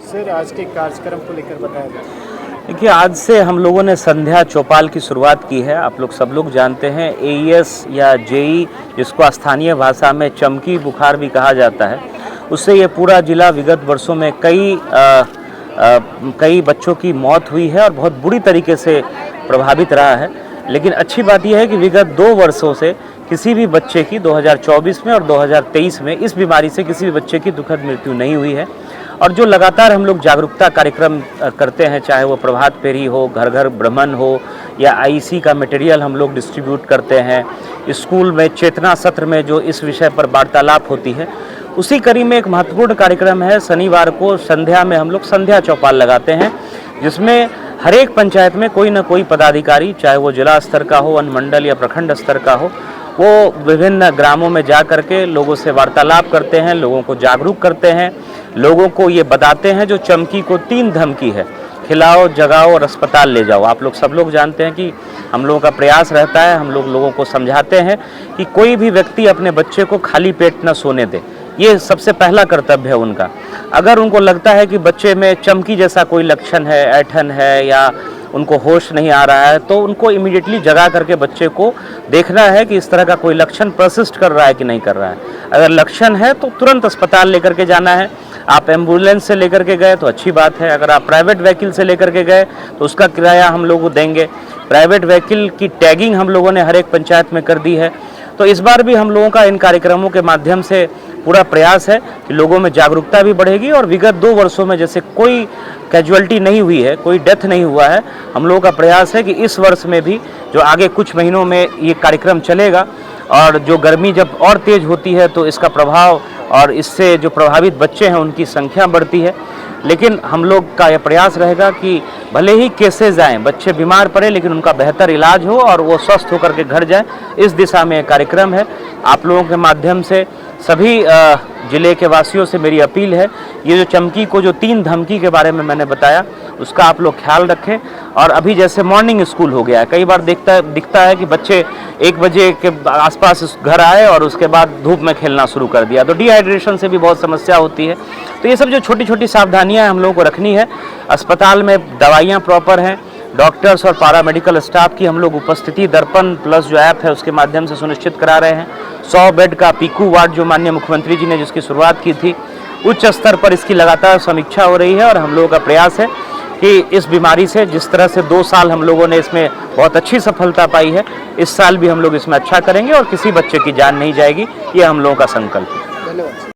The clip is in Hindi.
सर, आज के कार्यक्रम को लेकर बताया जाए। देखिए, आज से हम लोगों ने संध्या चौपाल की शुरुआत की है। आप लोग सब लोग जानते हैं एईएस या जेई, जिसको स्थानीय भाषा में चमकी बुखार भी कहा जाता है, उससे ये पूरा जिला विगत वर्षों में कई बच्चों की मौत हुई है और बहुत बुरी तरीके से प्रभावित रहा है। लेकिन अच्छी बात यह है कि विगत 2 वर्षों से किसी भी बच्चे की 2024 में और 2023 में इस बीमारी से किसी भी बच्चे की दुखद मृत्यु नहीं हुई है। और जो लगातार हम लोग जागरूकता कार्यक्रम करते हैं, चाहे वो प्रभात फेरी हो, घर घर भ्रमण हो, या आईसी का मटेरियल हम लोग डिस्ट्रीब्यूट करते हैं, स्कूल में चेतना सत्र में जो इस विषय पर वार्तालाप होती है, उसी कड़ी में एक महत्वपूर्ण कार्यक्रम है। शनिवार को संध्या में हम लोग संध्या चौपाल लगाते हैं, जिसमें हर एक पंचायत में कोई न कोई पदाधिकारी, चाहे वो जिला स्तर का हो, अनुमंडल या प्रखंड स्तर का हो, वो विभिन्न ग्रामों में जा करके लोगों से वार्तालाप करते हैं, लोगों को जागरूक करते हैं, लोगों को ये बताते हैं जो चमकी को 3 धमकी है: खिलाओ, जगाओ और अस्पताल ले जाओ। आप लोग सब लोग जानते हैं कि हम लोगों का प्रयास रहता है, हम लोग लोगों को समझाते हैं कि कोई भी व्यक्ति अपने बच्चे को खाली पेट न सोने दे। ये सबसे पहला कर्तव्य है उनका। अगर उनको लगता है कि बच्चे में चमकी जैसा कोई लक्षण है, ऐंठन है या उनको होश नहीं आ रहा है, तो उनको इमीडिएटली जगा करके बच्चे को देखना है कि इस तरह का कोई लक्षण परसिस्ट कर रहा है कि नहीं कर रहा है। अगर लक्षण है तो तुरंत अस्पताल लेकर के जाना है। आप एम्बुलेंस से लेकर के गए तो अच्छी बात है, अगर आप प्राइवेट व्हीकल से लेकर के गए तो उसका किराया हम लोग देंगे। प्राइवेट व्हीकल की टैगिंग हम लोगों ने हर एक पंचायत में कर दी है। तो इस बार भी हम लोगों का इन कार्यक्रमों के माध्यम से पूरा प्रयास है कि लोगों में जागरूकता भी बढ़ेगी और विगत 2 वर्षों में जैसे कोई कैजुअलिटी नहीं हुई है, कोई डेथ नहीं हुआ है, हम लोगों का प्रयास है कि इस वर्ष में भी जो आगे कुछ महीनों में ये कार्यक्रम चलेगा, और जो गर्मी जब और तेज होती है तो इसका प्रभाव और इससे जो प्रभावित बच्चे हैं उनकी संख्या बढ़ती है। लेकिन हम लोग का यह प्रयास रहेगा कि भले ही केसेज आएँ, बच्चे बीमार पड़े, लेकिन उनका बेहतर इलाज हो और वो स्वस्थ होकर के घर जाएं। इस दिशा में कार्यक्रम है। आप लोगों के माध्यम से सभी जिले के वासियों से मेरी अपील है, ये जो चमकी को जो 3 धमकी के बारे में मैंने बताया, उसका आप लोग ख्याल रखें। और अभी जैसे मॉर्निंग स्कूल हो गया है, कई बार दिखता है कि बच्चे 1 बजे के आसपास घर आए और उसके बाद धूप में खेलना शुरू कर दिया, तो डिहाइड्रेशन से भी बहुत समस्या होती है। तो ये सब जो छोटी छोटी सावधानियां हम लोगों को रखनी है। अस्पताल में दवाइयाँ प्रॉपर हैं, डॉक्टर्स और पैरामेडिकल स्टाफ की हम लोग उपस्थिति दर्पण प्लस जो ऐप है उसके माध्यम से सुनिश्चित करा रहे हैं। 100 बेड का पीकू वार्ड जो माननीय मुख्यमंत्री जी ने जिसकी शुरुआत की थी, उच्च स्तर पर इसकी लगातार समीक्षा हो रही है। और हम लोगों का प्रयास है कि इस बीमारी से जिस तरह से 2 साल हम लोगों ने इसमें बहुत अच्छी सफलता पाई है, इस साल भी हम लोग इसमें अच्छा करेंगे और किसी बच्चे की जान नहीं जाएगी, ये हम लोगों का संकल्प है। धन्यवाद।